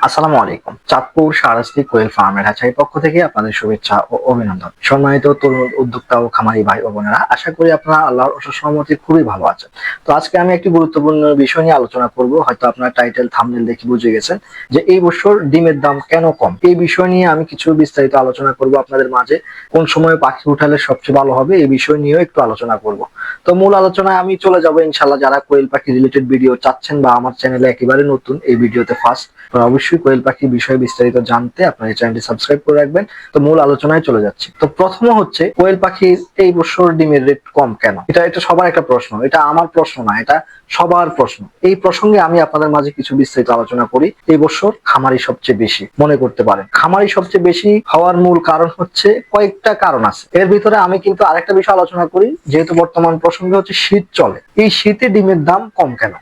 আসসালামু আলাইকুম। চাঁদপুর শাহরাস্তি কোয়েল ফার্মের হ্যাচারির পক্ষ থেকে আপনাদের শুভেচ্ছা ও অভিনন্দন। সম্মানিত তরুণ উদ্যোক্তা ও খামারি ভাই ও বোনেরা, আশা করি আপনারা আল্লাহর অশেষ রহমতে খুবই ভালো আছেন। তো আজকে আমি একটি গুরুত্বপূর্ণ বিষয় নিয়ে আলোচনা করব। হয়তো আপনারা টাইটেল থাম্বনেল দেখে বুঝে গেছেন যে এই বছর ডিমের দাম কেন কম। এই বিষয় নিয়ে আমি কিছু বিস্তারিত আলোচনা করব আপনাদের মাঝে। কোন সময়ে পাখি উঠালে সবচেয়ে ভালো হবে এই বিষয় নিয়েও একটু আলোচনা করব। তো মূল আলোচনায় আমি চলে যাব ইনশাআল্লাহ। যারা কোয়েল পাখি রিলেটেড ভিডিও চাচ্ছেন বা আমার চ্যানেলে একেবারে নতুন, এই ভিডিওতে ফার্স্ট, অবশ্যই কোয়েল পাখি বিষয়ে বিস্তারিত জানতে আপনার এই চ্যানেলটি সাবস্ক্রাইব করে রাখবেন। তো মূল আলোচনায় চলে যাচ্ছি। তো প্রথম হচ্ছে কোয়েল পাখির এই বছর ডিমের রেট কম কেন। এটা সবার একটা প্রশ্ন, এটা আমার প্রশ্ন না, এটা সবার প্রশ্ন। এই প্রসঙ্গে আমি আপনাদের মাঝে কিছু বিস্তারিত আলোচনা করি। এই বছর খামারি সবচেয়ে বেশি মনে করতে পারেন। খামারি সবচেয়ে বেশি হওয়ার মূল কারণ হচ্ছে কয়েকটা কারণ আছে। এর ভিতরে আমি কিন্তু আরেকটা বিষয় আলোচনা করি, যেহেতু বর্তমান প্রসঙ্গে হচ্ছে শীত চলে। এই শীতে ডিমের দাম কম কেন।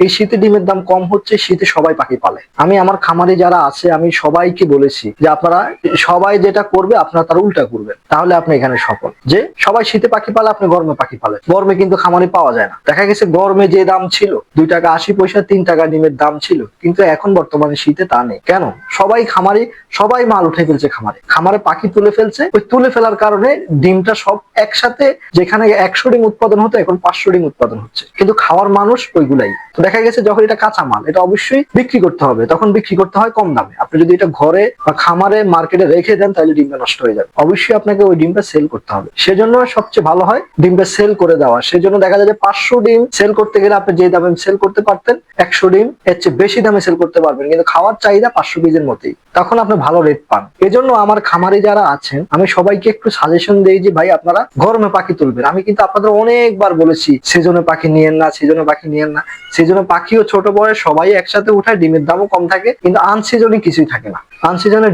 এই শীতে ডিমের দাম কম হচ্ছে, শীতে সবাই পাখি পালে। আমি আমার খামারে যারা আছে আমি সবাইকে বলেছি যে আপনারা সবাই যেটা করবে আপনারা তার উল্টা করবেন, তাহলে আপনি এখানে সফল। যে সবাই শীতে পাখি পালে, আপনি গরমে পাখি পালে। গরমে কিন্তু খামারে পাওয়া যায় না। দেখা গেছে গরমে যে দাম ছিল 2 টাকা 80 পয়সা, 3 টাকা ডিমের দাম ছিল, কিন্তু এখন বর্তমানে শীতে তা নেই। কেন? সবাই খামারে, সবাই মাল উঠে ফেলছে খামারে, খামারে পাখি তুলে ফেলছে। ওই তুলে ফেলার কারণে ডিমটা সব একসাথে, যেখানে 100 ডিম উৎপাদন হতো এখন 500 ডিম উৎপাদন হচ্ছে, কিন্তু খাওয়ার মানুষ ওইগুলাই। তো দেখা গেছে যখন এটা কাঁচা মাল, এটা অবশ্যই বিক্রি করতে হবে, তখন বিক্রি করতে হয় কম দামে। আপনি যদি এটা ঘরে বা খামারে মার্কেটে রেখে দেন তাহলে ডিমটা নষ্ট হয়ে যাবে। অবশ্যই আপনাকে ওই ডিমটা সেল করতে হবে। সেজন্য সবচেয়ে ভালো হয় ডিমটা সেল করে দেওয়া। সেজন্য দেখা যায় যে 500 ডিম সেল করতে গেলে আপনি যে দামে সেল করতে পারতেন 100 ডিম এর চেয়ে বেশি দামে সেল করতে পারবেন, কিন্তু খাওয়ার চাহিদা 500 পিসের মতোই, তখন আপনি ভালো রেট পান। এজন্য আমার খামারে যারা আছেন আমি সবাইকে একটু সাজেশন দেই যে ভাই আপনারা গরমে পাখি তুলবেন। আমি কিন্তু আপনাদের অনেকবার বলেছি সিজনে পাখি নিয়েন না, সিজনে পাখি নিয়েন না। সিজনে পাখিও ছোট বড় সবাই একসাথে উঠায়, ডিমের দামও কম থাকে, কিন্তু আনসিজনে কিছুই থাকে না। আনসিজনে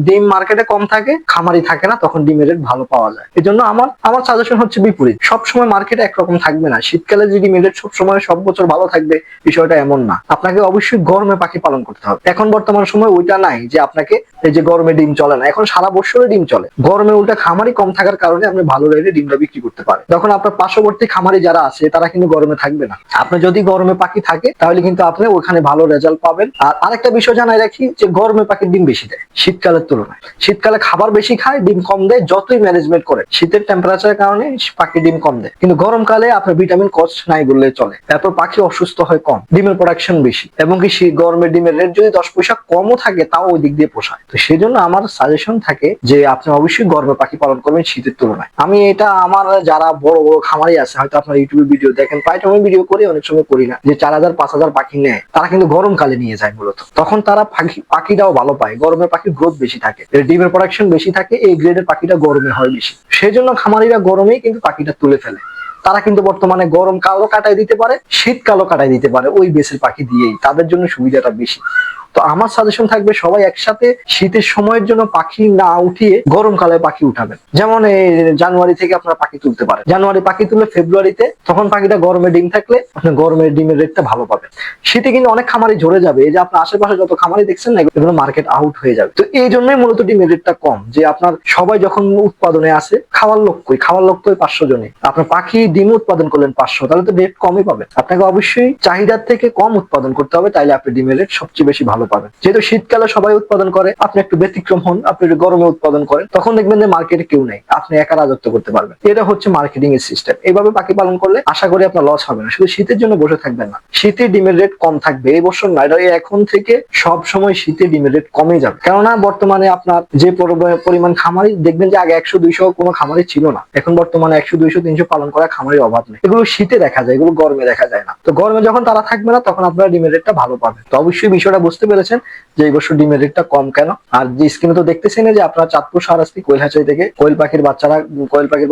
ডিম মার্কেটে কম থাকে, খামারি থাকে না, তখন ডিমের রেট ভালো পাওয়া যায়। এজন্য আমার সাজেশন হচ্ছে বিপরীত। সবসময় মার্কেটে একরকম থাকবে না। শীতকালে যে ডিমের রেট সবসময় সব বছর ভালো থাকবে বিষয়টা এমন না। আপনাকে অবশ্যই গরমে পাখি পালন করতে হবে। এখন বর্তমান সময় ওইটা নাই যে আপনাকে এই যে গরমে ডিম চলে না, এখন সারা বছরে ডিম চলে। গরমে উল্টা খামারি কম থাকার কারণে আপনি ভালো রেটে ডিমটা বিক্রি করতে পারেন। তখন আপনার পার্শ্ববর্তী খামারি যারা আছে তারা কিন্তু গরমে থাকবে না। আপনি যদি গরমে পাখি থাকে তাহলে কিন্তু আপনি ওখানে ভালো রেজাল্ট পাবেন। আর আরেকটা বিষয় জানাই রাখি যে গরমে পাখির ডিম বেশি দেয় শীতকালের তুলনায়। শীতকালে খাবার বেশি খায়, ডিম কম দেয়, যতই ম্যানেজমেন্ট করে। শীতের টেম্পারেচারের কারণে পাখি ডিম কম দেয়, কিন্তু গরমকালে আপনার ভিটামিন কস্ট নাই বললে চলে। তারপর পাখি অসুস্থ হয় কম, ডিমের প্রোডাকশন বেশি, এবং কি গরমের ডিমের রেট যদি 10 পয়সা কমও থাকে তাও ওই দিক দিয়ে পোষায়। তো সেই জন্য আমার সাজেশন থাকে যে আপনি অবশ্যই গরমে পাখি পালন করবেন শীতের তুলনায়। আমি এটা আমার যারা বড় বড় খামারি আছে, হয়তো আপনার ইউটিউবে ভিডিও দেখেন, প্রায় সময় ভিডিও করি, অনেক সময় করি না, যে 4000 5000 পাখি নেয়, তারা কিন্তু গরমকালে নিয়ে যায় মূলত। তখন তারা পাখিটাও ভালো পায়, গরমের পাখির গ্রোথ বেশি থাকে, ডিমের প্রোডাকশন বেশি থাকে, এই গ্রেডের পাখিটা গরমে হয় বেশি। সেই জন্য খামারিরা গরমেই কিন্তু পাখিটা তুলে ফেলে। তারা কিন্তু বর্তমানে গরম কালও কাটাই দিতে পারে, শীতকালও কাটাই দিতে পারে ওই বেসের পাখি দিয়েই, তাদের জন্য সুবিধাটা বেশি। তো আমার সাজেশন থাকবে সবাই একসাথে শীতের সময়ের জন্য পাখি না উঠিয়ে গরমকালে পাখি উঠাবেন। যেমন এই জানুয়ারি থেকে আপনারা পাখি তুলতে পারেন। জানুয়ারি পাখি তুলে ফেব্রুয়ারিতে, তখন পাখিটা গরমে ডিম থাকলে আপনি গরমের ডিমের রেটটা ভালো পাবেন। শীতে কিন্তু অনেক খামারি ঝরে যাবে। এই যে আপনার আশেপাশে যত খামারি দেখছেন না, এগুলো মার্কেট আউট হয়ে যাবে। তো এই জন্যই মূলত ডিমের রেটটা কম, যে আপনার সবাই যখন উৎপাদনে আসে, খাওয়ার লোক তো 500 জনে, আপনার পাখি ডিম উৎপাদন করলেন 500, তাহলে তো রেট কমই পাবেন। আপনাকে অবশ্যই চাহিদার থেকে কম উৎপাদন করতে হবে, তাইলে আপনি ডিমের রেট সবচেয়ে বেশি ভালো পাবেন। যেহেতু শীতকালে সবাই উৎপাদন করে, আপনি একটু ব্যতিক্রম হন, আপনি গরমে উৎপাদন করেন, তখন দেখবেন যে মার্কেটে কেউ নেই, আপনি একা রাজত্ব করতে পারবেন। এটা হচ্ছে মার্কেটিং এর সিস্টেম। এইভাবে পাখি পালন করলে আশা করি আপনার লস হবে না। শুধু শীতের জন্য বসে থাকবেন না, শীতে ডিমের রেট কম থাকবে এই বছর না, এটা এখন থেকে সব সময় শীতে ডিমের রেট কমে যাবে। কেননা বর্তমানে আপনার যে পরিমাণ খামারি দেখবেন যে আগে 100 200 কোনো খামারি ছিল না, এখন বর্তমানে 100 200 300 পালন করা খামারের অভাব নেই। এগুলো শীতে দেখা যায়, এগুলো গরমে দেখা যায় না। তো গরমে যখন তারা থাকবে না, তখন আপনারা ডিমের রেটটা ভালো পাবেন। তো অবশ্যই বিষয়টা বুঝতে পেরেছেন যে এই বছর ডিমের রেটটা কম কেন। আর যে স্ক্রিনে তো দেখতেছেন যে আপনারা চাঁদপুর শাহরাস্তি কোয়েল হ্যাচারি থেকে কোয়েল পাখির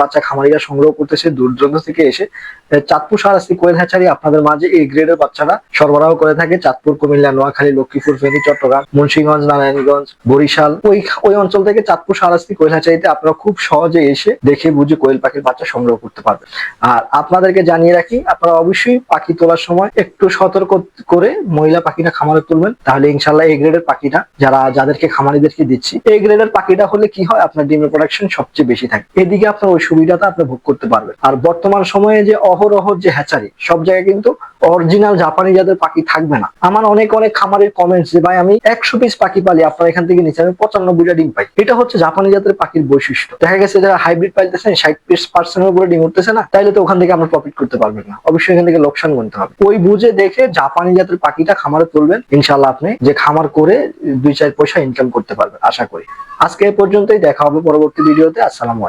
বাচ্চা খামারিরা সংগ্রহ করতেছে দূর দূরান্ত থেকে এসে। চাঁদপুর শাহরাস্তি কোয়েল হ্যাচারি আপনাদের মাঝে এই গ্রেডের বাচ্চারা সরবরাহ করে থাকে। চাঁদপুর, কুমিল্লা, নোয়াখালী, লক্ষ্মীপুর, ফেনী, চট্টগ্রাম, মুন্সিগঞ্জ, নারায়ণগঞ্জ, বরিশাল, ওই অঞ্চল থেকে চাঁদপুর শাহরাস্তি কোয়েল হ্যাচারিতে আপনারা খুব সহজে এসে দেখে বুঝে কোয়েল পাখির বাচ্চা সংগ্রহ করতে পারবেন। আর আপনাদেরকে জানিয়ে রাখি, আপনারা অবশ্যই পাখি তোলার সময় একটু সতর্ক করে মহিলা পাখিটা খামারে তুলবেন, তাহলে ইনশাল্লাহ এই গ্রেডের পাখিটা যাদেরকে খামারিদেরকে দিচ্ছি, এই গ্রেডের পাখিটা হলে কি হয়, আপনার ডিমের প্রোডাকশন সবচেয়ে বেশি থাকে। এদিকে আপনার ওই সুবিধাটা আপনি ভোগ করতে পারবেন। আর বর্তমান সময়ে যে অহরহ যে হ্যাচারি, সব জায়গায় কিন্তু অরিজিনাল জাপানি জাতের পাখি থাকবে না। আমার অনেক খামারের কমেন্টস যে ভাই আমি 100 পিস পাখি পালি, আপনার এখান থেকে নিচে আমি 95টা ডিম পাই। এটা হচ্ছে জাপানি জাতের পাখির বৈশিষ্ট্য। দেখা গেছে যারা হাইব্রিড পাইতেছেন 60% উপরে ডিম উঠতেছে না, তাইলে তো ওখান থেকে আমরা প্রফিট করতে পারবেন না, অবশ্যই এখান থেকে লোকসান গুনতে হবে। ওই বুঝে দেখে জাপানি জাতের পাখিটা খামারে তুলবেন, ইনশাল্লাহ আপনি যে খামার করে 2-4 পয়সা ইনকাম করতে পারবেন আশা করি। আজকে এ পর্যন্তই, দেখা হবে পরবর্তী ভিডিওতে। আসসালামু আলাইকুম।